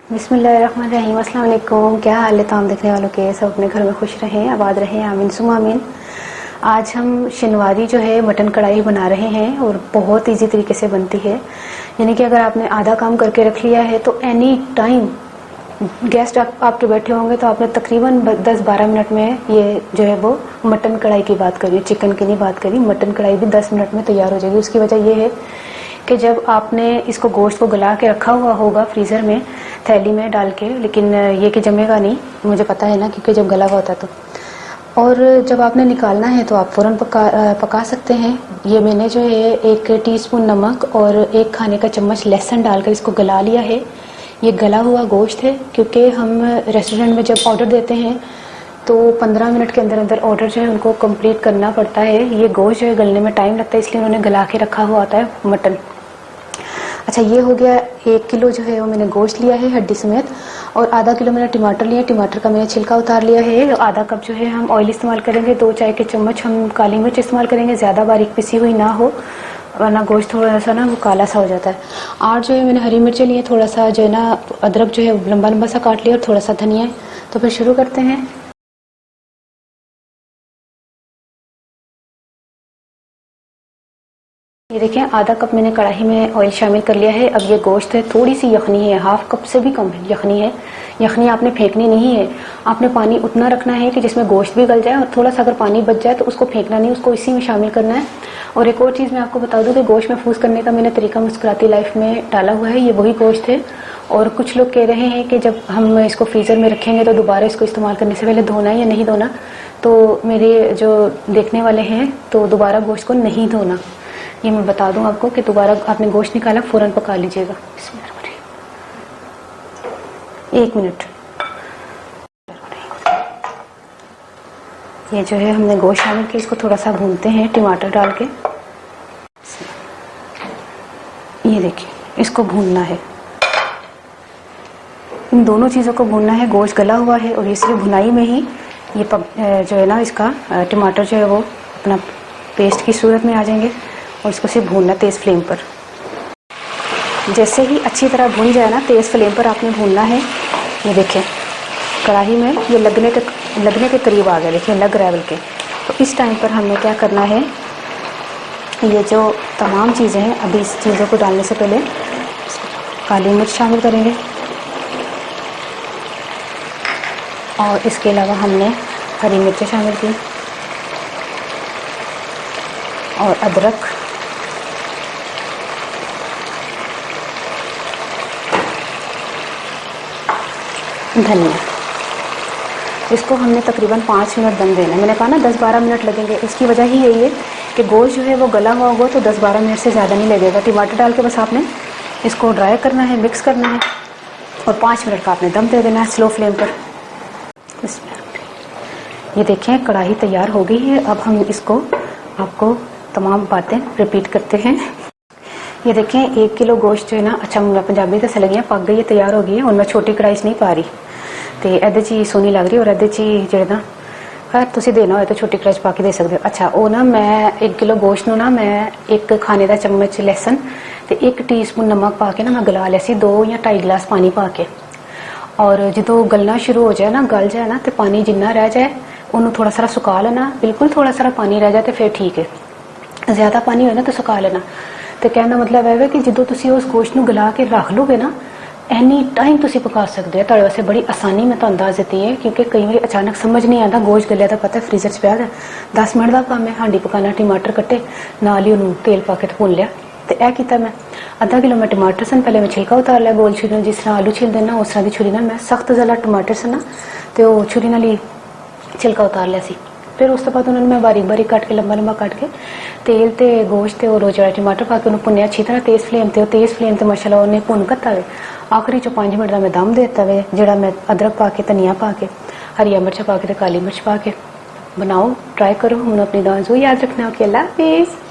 बिस्मिल्लाहिर्रहमानिर्रहीम। अस्सलाम वालेकुम। क्या हाल है तमाम देखने वालों के? सब अपने घर में खुश रहें, आबाद रहें, आमीन सुम आमीन। आज हम शनिवारी जो है मटन कढ़ाई बना रहे हैं और बहुत इजी तरीके से बनती है। यानी कि अगर आपने आधा काम करके रख लिया है तो एनी टाइम गेस्ट आपके बैठे होंगे तो आपने तकरीबन 10-12 मिनट में ये जो है वो मटन कढ़ाई की बात करी, चिकन की नहीं बात करी, मटन कढ़ाई भी 10 मिनट में तैयार हो जाएगी। उसकी वजह यह है कि जब आपने इसको गोश्त को गला के रखा हुआ होगा फ्रीजर में थैली में डाल के, लेकिन ये कि जमेगा नहीं, मुझे पता है ना, क्योंकि जब गला हुआ होता तो, और जब आपने निकालना है तो आप फौरन पका सकते हैं। ये मैंने जो है 1 टीस्पून नमक और 1 खाने का चम्मच लहसुन डालकर इसको गला लिया है। ये गला हुआ गोश्त है, क्योंकि हम रेस्टोरेंट में जब ऑर्डर देते हैं तो 15 मिनट के अंदर अंदर ऑर्डर जो है उनको कंप्लीट करना पड़ता है। ये गोश्त जो है गलने में टाइम लगता है, इसलिए उन्होंने गला के रखा हुआ होता है मटन। अच्छा, ये हो गया 1 किलो जो है वो मैंने गोश्त लिया है हड्डी समेत, और आधा किलो मैंने टमाटर लिया। टमाटर का मैंने छिलका उतार लिया है। आधा कप जो है हम ऑयल इस्तेमाल करेंगे। 2 चाय के चम्मच हम काली मिर्च इस्तेमाल करेंगे, ज़्यादा बारीक पिसी हुई ना हो वरना गोश्त थोड़ा सा ना वो काला सा हो जाता है। 8 जो है मैंने हरी मिर्चें ली है, थोड़ा सा जो है ना अदरक जो है लंबा लंबा सा काट लिया और थोड़ा सा धनिया। तो फिर शुरू करते हैं। ये देखिए, आधा कप मैंने कढ़ाई में ऑयल शामिल कर लिया है। अब ये गोश्त है, थोड़ी सी यखनी है, हाफ कप से भी कम है यखनी है। यखनी आपने फेंकनी नहीं है, आपने पानी उतना रखना है कि जिसमें गोश्त भी गल जाए, और थोड़ा सा अगर पानी बच जाए तो उसको फेंकना नहीं, उसको इसी में शामिल करना है। और एक और चीज़ मैं आपको बता दूं कि गोश्त महफूज करने का मैंने तरीका मुस्कुराती लाइफ में डाला हुआ है। ये वही गोश्त है। और कुछ लोग कह रहे हैं कि जब हम इसको फ्रीजर में रखेंगे तो दोबारा इसको इस्तेमाल करने से पहले धोना है या नहीं धोना। तो मेरे जो देखने वाले हैं तो दोबारा गोश्त को नहीं धोना, ये मैं बता दूं आपको कि दोबारा आपने गोश्त निकाला फौरन पका लीजिएगा। 1 मिनट। ये जो है हमने गोश्त शामिल किया, इसको थोड़ा सा भूनते हैं टमाटर डाल के। ये देखिए, इसको भूनना है, इन दोनों चीज़ों को भूनना है। गोश्त गला हुआ है और इसलिए भुनाई में ही ये जो है ना इसका टमाटर जो है वो अपना पेस्ट की सूरत में आ जाएंगे। और इसको सिर्फ भूनना तेज़ फ्लेम पर। जैसे ही अच्छी तरह भून जाए ना, तेज़ फ्लेम पर आपने भूनना है। ये देखें कढ़ाई में ये लगने के करीब आ गया, देखिए लग रहा है बल्कि। तो इस टाइम पर हमने क्या करना है, ये जो तमाम चीज़ें हैं, अभी इस चीज़ों को डालने से पहले काली मिर्च शामिल करेंगे, और इसके अलावा हमने हरी मिर्चें शामिल की और अदरक, धनिया। इसको हमने तकरीबन 5 मिनट दम देना है। मैंने कहा ना 10-12 मिनट लगेंगे। इसकी वजह ही यही है कि गोश्त जो है वो गला हुआ होगा तो 10-12 मिनट से ज़्यादा नहीं लगेगा। टमाटर डाल के बस आपने इसको ड्राई करना है, मिक्स करना है, और 5 मिनट का आपने दम दे देना है स्लो फ्लेम पर। ये देखें कढ़ाई तैयार हो गई है। अब हम इसको आपको तमाम बातें रिपीट करते हैं। ये देखें 1 किलो गोश्त जो है ना, अच्छा मैं पंजाबी तो लगी पक गई है, तैयार हो गई है। और मैं छोटी कढ़ाई नहीं पा रही तो एहदे ची सोहनी लग रही, और एहदे ची जो ना खैर तुम देना हो तो छोटी कढ़ाई पा के दे सकते हो। अच्छा, वो ना मैं 1 किलो गोश्त नू ना मैं 1 खाने का चम्मच लहसुन तो 1 टीस्पून नमक पा के ना मैं गला लिया सी, 2 या 2.5 गिलास पानी पा के। और जो गलना शुरू हो जाए ना, गल जाए ना, तो पानी जिन्ना रह जाए उन्होंने थोड़ा सारा सुका लेना। बिल्कुल थोड़ा सारा पानी रह जाए तो फिर ठीक है, ज़्यादा पानी हो ना तो सुका लेना। तो कहना मतलब है कि जो तुसी उस गोश्त नू गला के रख लोगे ना, एनी टाइम तुसी पका सकते हो। तुहाडे वास्ते बड़ी आसानी में तुहानू दस देती है, क्योंकि कई बार अचानक समझ नहीं आता गोश्त गलिया तो पता है फ्रीजर च पिया 10 मिनट का काम है। हांडी पकाना, टमाटर कट्टे नाल ही उन्होंने तेल पा के भून लिया। तो यह किया मैं, आधा किलो मैं टमाटर सन पहले मैं छिलका उतार लिया गोल छुरी, जिस तरह आलू छिल देना उस तरह की छुरी मैं सख्त जला टमाटर सन ना तो छुरी नाल ही छिलका उतार लिया सी। फिर उस तो बाद उन्होंने मैं बारीक बारीक काट के लंबा लंबा काट के तेल ते गोश्त ते और जो टमाटर पा के उन्होंने भुनिया अच्छी तरह तेज़ फ्लेम ते माशाल्लाह उन्हें भुन करता वे। आखिरी 5 मिनट का मैं दम देता वे, जड़ा मैं अदरक पा के, धनिया पा के, हरिया मिर्चा पा के, काली मिर्च पा के बनाओ, ट्राई करो। हमने अपनी दुआ याद रखना। ओके, अल्लाह हाफिज़।